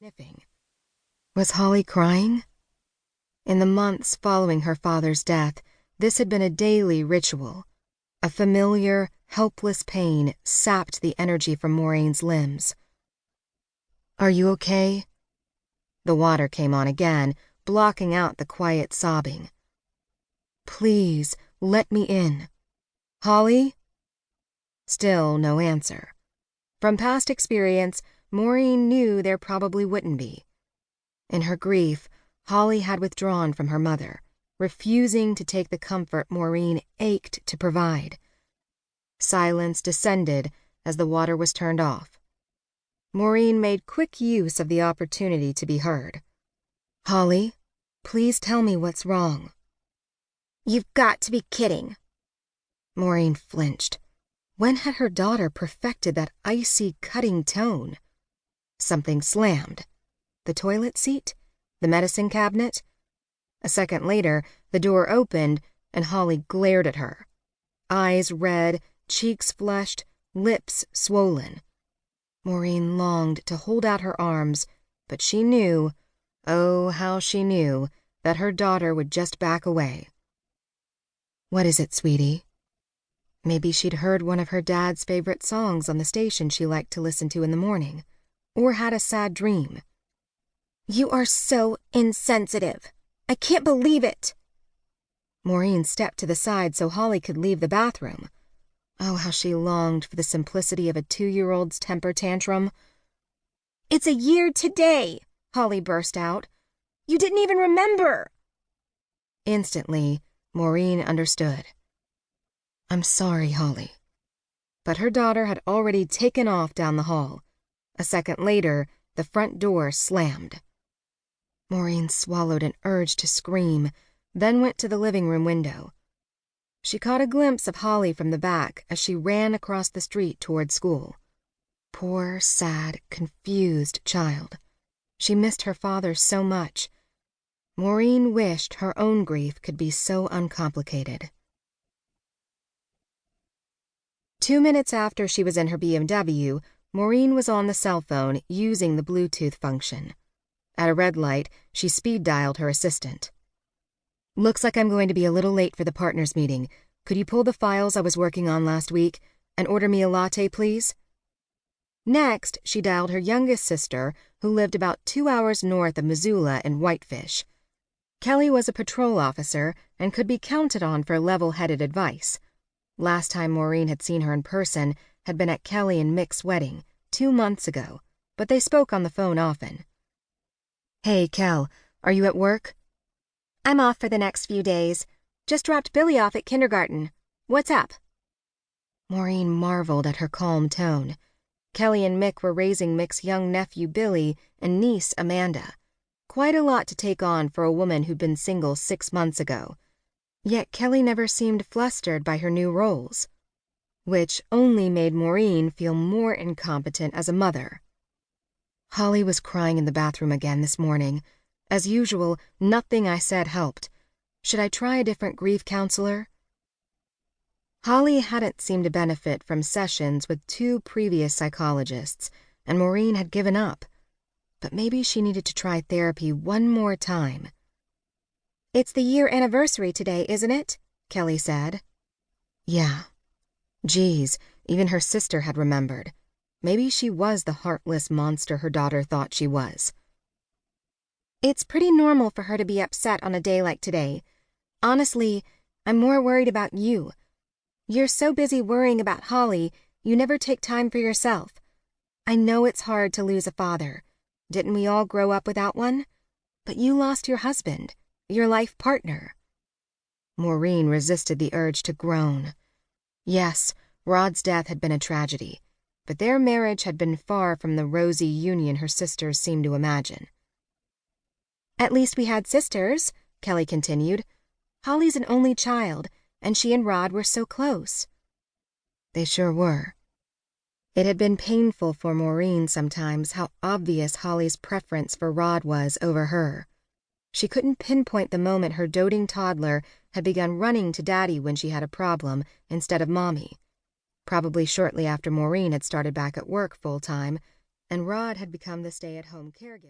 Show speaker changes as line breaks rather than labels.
sniffing. Was Holly crying? In the months following her father's death, this had been a daily ritual. A familiar, helpless pain sapped the energy from Maureen's limbs. "Are you okay?" The water came on again, blocking out the quiet sobbing. "Please, let me in. Holly?" Still no answer. From past experience, Maureen knew there probably wouldn't be. In her grief, Holly had withdrawn from her mother, refusing to take the comfort Maureen ached to provide. Silence descended as the water was turned off. Maureen made quick use of the opportunity to be heard. "Holly, please tell me what's wrong."
"You've got to be kidding."
Maureen flinched. When had her daughter perfected that icy, cutting tone? Something slammed. The toilet seat? The medicine cabinet? A second later, the door opened and Holly glared at her. Eyes red, cheeks flushed, lips swollen. Maureen longed to hold out her arms, but she knew, oh, how she knew, that her daughter would just back away. "What is it, sweetie?" Maybe she'd heard one of her dad's favorite songs on the station she liked to listen to in the morning, or had a sad dream.
"You are so insensitive. I can't believe it."
Maureen stepped to the side so Holly could leave the bathroom. Oh, how she longed for the simplicity of a 2-year-old's temper tantrum.
"It's a year today," Holly burst out. "You didn't even remember."
Instantly, Maureen understood. "I'm sorry, Holly." But her daughter had already taken off down the hall. A second later, the front door slammed. Maureen swallowed an urge to scream, then went to the living room window. She caught a glimpse of Holly from the back as she ran across the street toward school. Poor, sad, confused child. She missed her father so much. Maureen wished her own grief could be so uncomplicated. 2 minutes after she was in her BMW, Maureen was on the cell phone using the Bluetooth function. At a red light, she speed-dialed her assistant. "Looks like I'm going to be a little late for the partners meeting. Could you pull the files I was working on last week and order me a latte, please?" Next, she dialed her youngest sister, who lived about 2 hours north of Missoula in Whitefish. Kelly was a patrol officer and could be counted on for level-headed advice. Last time Maureen had seen her in person had been at Kelly and Mick's wedding 2 months ago, but they spoke on the phone often. "Hey, Kel, are you at work?"
"I'm off for the next few days. Just dropped Billy off at kindergarten. What's up?"
Maureen marveled at her calm tone. Kelly and Mick were raising Mick's young nephew Billy and niece Amanda. Quite a lot to take on for a woman who'd been single 6 months ago. Yet Kelly never seemed flustered by her new roles, which only made Maureen feel more incompetent as a mother. Holly was crying in the bathroom again this morning. As usual, nothing I said helped. Should I try a different grief counselor? Holly hadn't seemed to benefit from sessions with 2 previous psychologists, and Maureen had given up. But maybe she needed to try therapy one more time.
"It's the year anniversary today, isn't it?" Kelly said.
Yeah. Geez, even her sister had remembered. Maybe she was the heartless monster her daughter thought she was.
"It's pretty normal for her to be upset on a day like today. Honestly, I'm more worried about you. You're so busy worrying about Holly, you never take time for yourself. I know it's hard to lose a father. Didn't we all grow up without one? But you lost your husband, your life partner."
Maureen resisted the urge to groan. Yes, Rod's death had been a tragedy, but their marriage had been far from the rosy union her sisters seemed to imagine.
"At least we had sisters," Kelly continued. "Holly's an only child, and she and Rod were so close."
They sure were. It had been painful for Maureen sometimes how obvious Holly's preference for Rod was over her. She couldn't pinpoint the moment her doting toddler had begun running to Daddy when she had a problem instead of Mommy. Probably shortly after Maureen had started back at work full-time, and Rod had become the stay-at-home caregiver.